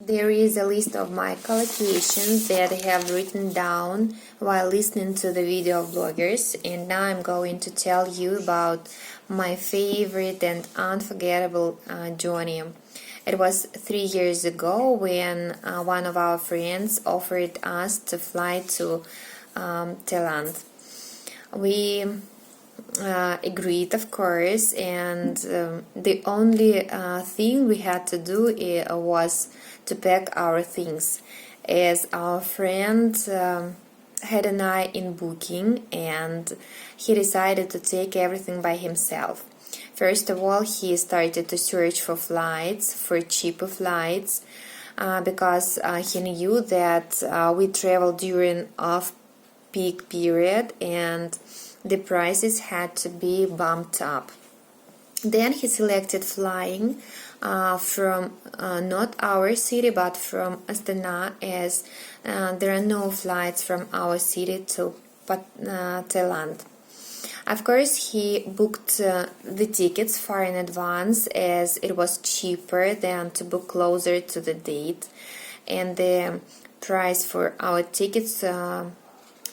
There is a list of my collocations that I have written down while listening to the video of bloggers, and now I'm going to tell you about my favorite and unforgettable journey. It was 3 years ago when one of our friends offered us to fly to Thailand. We agreed, of course, and the only thing we had to do was to pack our things, as our friend had an eye in booking and he decided to take everything by himself. First of all, he started to search for flights, for cheaper flights, because he knew that we traveled during off-peak period and the prices had to be bumped up. Then he selected flying from not our city but from Astana, as there are no flights from our city to Thailand. Of course, he booked the tickets far in advance, as it was cheaper than to book closer to the date, and the price for our tickets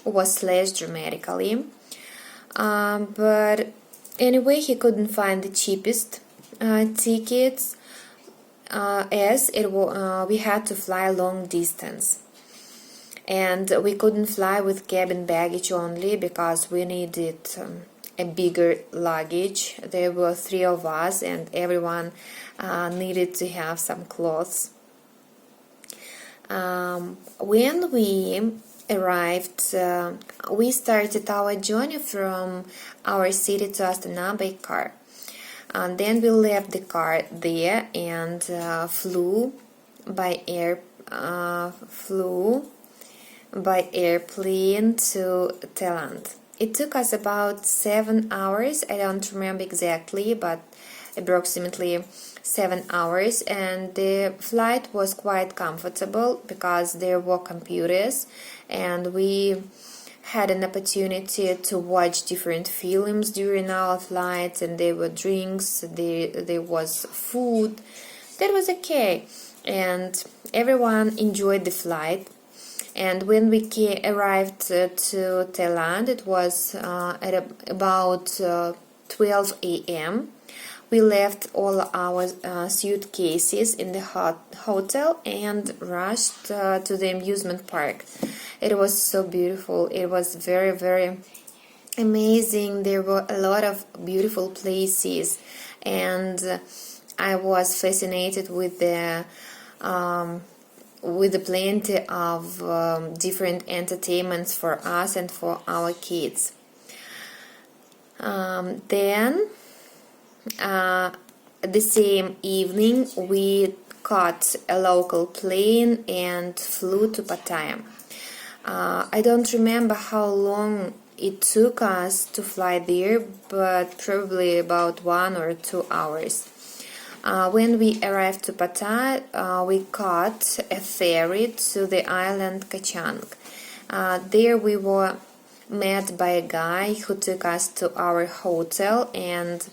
was slashed dramatically. But anyway, he couldn't find the cheapest tickets, as we had to fly long distance, and we couldn't fly with cabin baggage only because we needed a bigger luggage. There were 3 of us and everyone needed to have some clothes. When we arrived, we started our journey from our city to Astana by car. And then we left the car there and flew by airplane to Thailand. It took us about 7 hours. I don't remember exactly, but approximately 7 hours, and the flight was quite comfortable because there were computers and we had an opportunity to watch different films during our flights, and there were drinks, there was food. That was okay, and everyone enjoyed the flight. And when we arrived to Thailand, it was at about 12 a.m. We left all our suitcases in the hotel and rushed to the amusement park. It was so beautiful. It was very, very amazing. There were a lot of beautiful places, and I was fascinated with the plenty of different entertainments for us and for our kids. Then the same evening we caught a local plane and flew to Pattaya. I don't remember how long it took us to fly there, but probably about 1 or 2 hours. When we arrived to Pattaya, we caught a ferry to the island Koh Chang. There we were met by a guy who took us to our hotel, and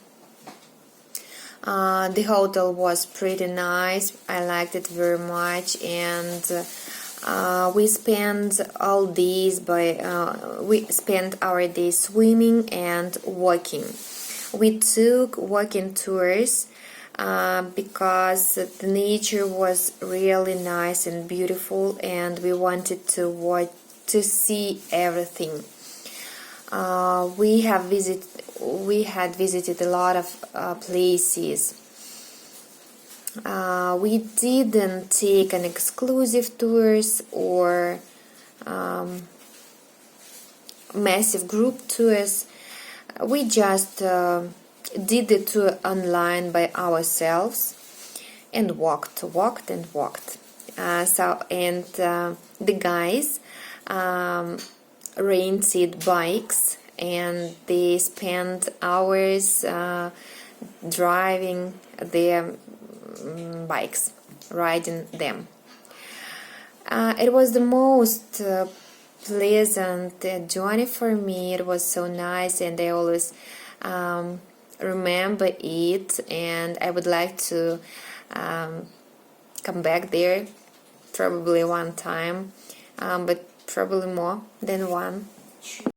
the hotel was pretty nice. I liked it very much, and we spent our days swimming and walking. We took walking tours because the nature was really nice and beautiful, and we wanted to see everything. We had visited a lot of places. We didn't take an exclusive tours or massive group tours. We just did the tour online by ourselves and walked. The guys rented bikes, and they spent hours driving their bikes, riding them. It was the most pleasant journey for me. It was so nice, and I always remember it, and I would like to come back there probably one time, but probably more than one.